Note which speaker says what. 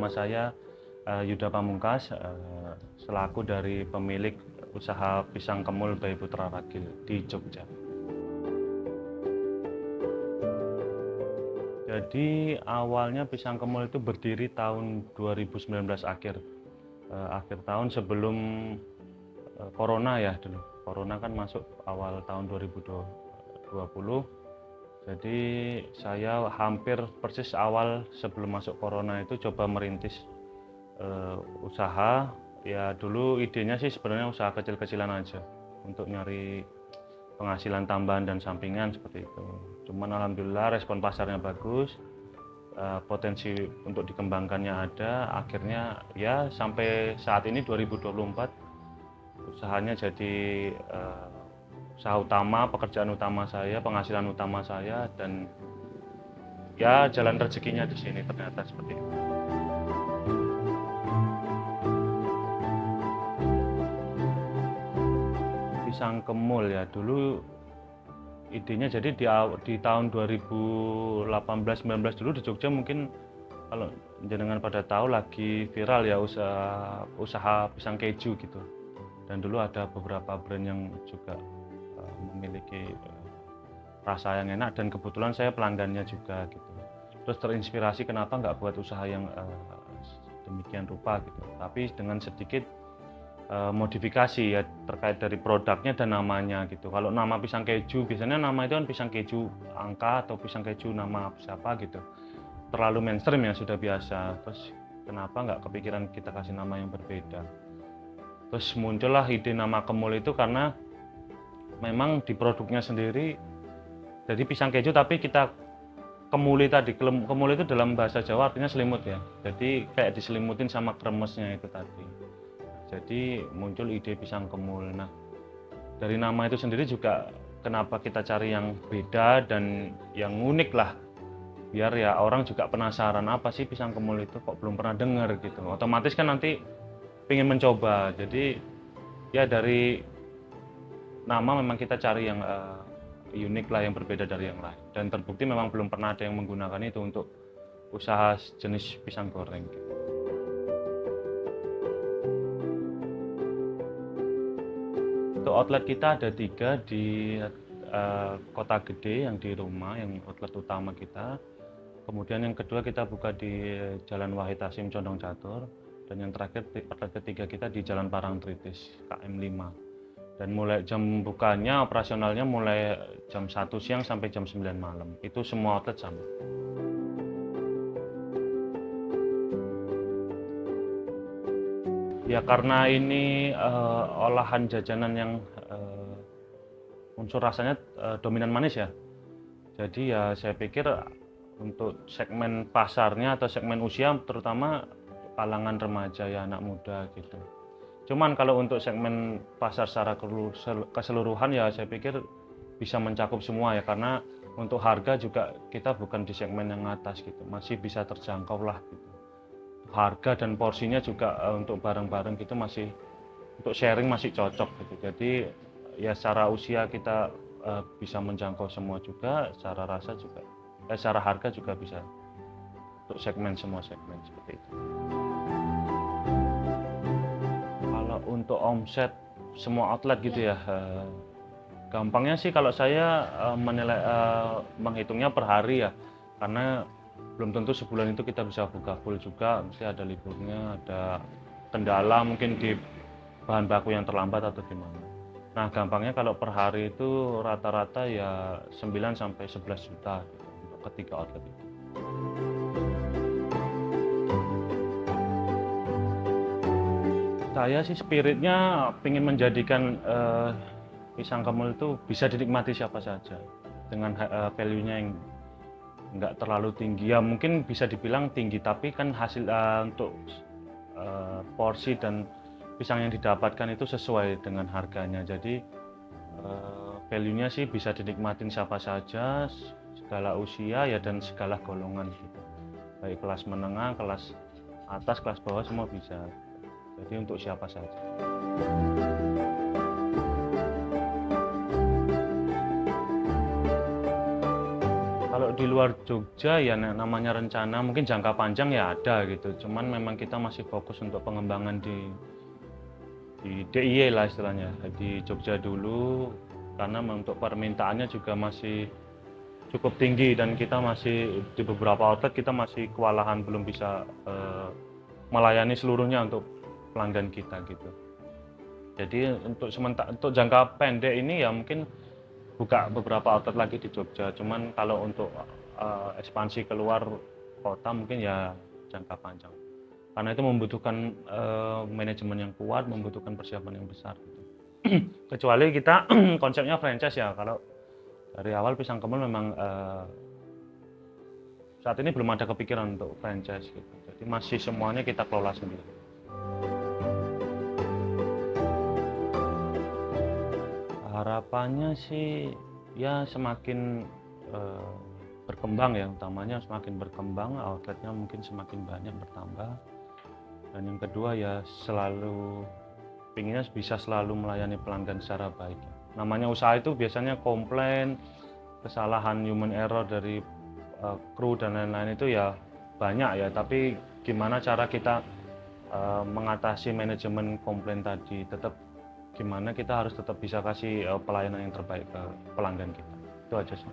Speaker 1: Nama saya Yuda Pamungkas, selaku dari pemilik usaha pisang kemul by Putra Ragil di Jogja. Jadi awalnya pisang kemul itu berdiri tahun 2019 akhir tahun sebelum corona ya dulu. Corona kan masuk awal tahun 2020. Jadi saya hampir persis awal sebelum masuk corona itu coba merintis usaha. Ya dulu idenya sih sebenarnya usaha kecil-kecilan aja untuk nyari penghasilan tambahan dan sampingan seperti itu. Cuman alhamdulillah respon pasarnya bagus, potensi untuk dikembangkannya ada. Akhirnya ya sampai saat ini 2024 usahanya jadi usaha utama, pekerjaan utama saya, penghasilan utama saya, dan ya jalan rezekinya di sini ternyata seperti itu. Pisang kemul ya dulu idenya jadi di tahun 2018-19 dulu di Jogja, mungkin kalau jenengan pada tahu lagi viral ya usaha pisang keju gitu. Dan dulu ada beberapa brand yang juga memiliki rasa yang enak, dan kebetulan saya pelanggannya juga gitu. Terus terinspirasi kenapa nggak buat usaha yang demikian rupa gitu, tapi dengan sedikit modifikasi ya terkait dari produknya dan namanya gitu. Kalau nama pisang keju biasanya nama itu kan pisang keju angka atau pisang keju nama siapa gitu, terlalu mainstream ya, sudah biasa. Terus kenapa nggak kepikiran kita kasih nama yang berbeda. Terus muncullah ide nama kemul itu karena memang di produknya sendiri jadi pisang keju tapi kita kemuli tadi. Kemul itu dalam bahasa Jawa artinya selimut ya, jadi kayak diselimutin sama kremesnya itu tadi. Jadi muncul ide pisang kemul. Nah dari nama itu sendiri juga kenapa kita cari yang beda dan yang unik lah, biar ya orang juga penasaran apa sih pisang kemul itu, kok belum pernah dengar gitu. Otomatis kan nanti pengen mencoba. Jadi ya dari nama memang kita cari yang unik lah, yang berbeda dari yang lain, dan terbukti memang belum pernah ada yang menggunakan itu untuk usaha jenis pisang goreng gitu. Untuk outlet kita ada 3 di Kota Gede, yang di rumah, yang outlet utama kita. Kemudian yang kedua kita buka di Jalan Wahid Hasim Condong Catur, dan yang terakhir outlet ketiga kita di Jalan Parangtritis KM 5. Dan mulai jam bukanya, operasionalnya mulai jam 1 siang sampai jam 9 malam. Itu semua outlet sama. Ya karena ini olahan jajanan yang unsur rasanya dominan manis ya. Jadi ya saya pikir untuk segmen pasarnya atau segmen usia terutama kalangan remaja ya, anak muda gitu. Cuman kalau untuk segmen pasar secara keseluruhan ya saya pikir bisa mencakup semua ya, karena untuk harga juga kita bukan di segmen yang atas gitu, masih bisa terjangkau lah gitu. Harga dan porsinya juga untuk bareng-bareng gitu masih, untuk sharing masih cocok gitu. Jadi ya secara usia kita bisa menjangkau semua juga, secara rasa juga, secara harga juga bisa untuk semua segmen seperti itu. Kalau untuk omset semua outlet gitu ya, gampangnya sih kalau saya menilai menghitungnya per hari ya, karena belum tentu sebulan itu kita bisa buka full juga, mesti ada liburnya, ada kendala mungkin di bahan baku yang terlambat atau gimana. Nah gampangnya kalau per hari itu rata-rata ya 9 sampai 11 juta gitu, untuk ketiga outlet itu. Saya sih spiritnya ingin menjadikan pisang kemul itu bisa dinikmati siapa saja dengan value-nya yang nggak terlalu tinggi ya, mungkin bisa dibilang tinggi, tapi kan hasil untuk porsi dan pisang yang didapatkan itu sesuai dengan harganya. Jadi value-nya sih bisa dinikmatin siapa saja, segala usia ya, dan segala golongan gitu, baik kelas menengah, kelas atas, kelas bawah, semua bisa. Jadi untuk siapa saja. Kalau Kalau di luar Jogja ya namanya rencana mungkin jangka panjang ya ada gitu. Cuman memang kita masih fokus untuk pengembangan di DIY lah istilahnya, di Jogja dulu karena untuk permintaannya juga masih cukup tinggi dan kita masih di beberapa outlet kita masih kewalahan belum bisa melayani seluruhnya untuk pelanggan kita gitu. Jadi untuk jangka pendek ini ya mungkin buka beberapa outlet lagi di Jogja. Cuman kalau untuk ekspansi keluar kota mungkin ya jangka panjang. Karena itu membutuhkan manajemen yang kuat, membutuhkan persiapan yang besar. Gitu. Kecuali kita konsepnya franchise ya. Kalau dari awal Pisang Kemul memang saat ini belum ada kepikiran untuk franchise gitu. Jadi masih semuanya kita kelola sendiri. Harapannya sih ya semakin berkembang ya, utamanya semakin berkembang, outletnya mungkin semakin banyak bertambah. Dan yang kedua ya selalu pinginnya bisa selalu melayani pelanggan secara baik. Namanya usaha itu biasanya komplain, kesalahan human error dari kru dan lain-lain itu ya banyak ya, tapi gimana cara kita mengatasi manajemen komplain tadi, tetap gimana kita harus tetap bisa kasih pelayanan yang terbaik ke pelanggan kita. Itu aja sih.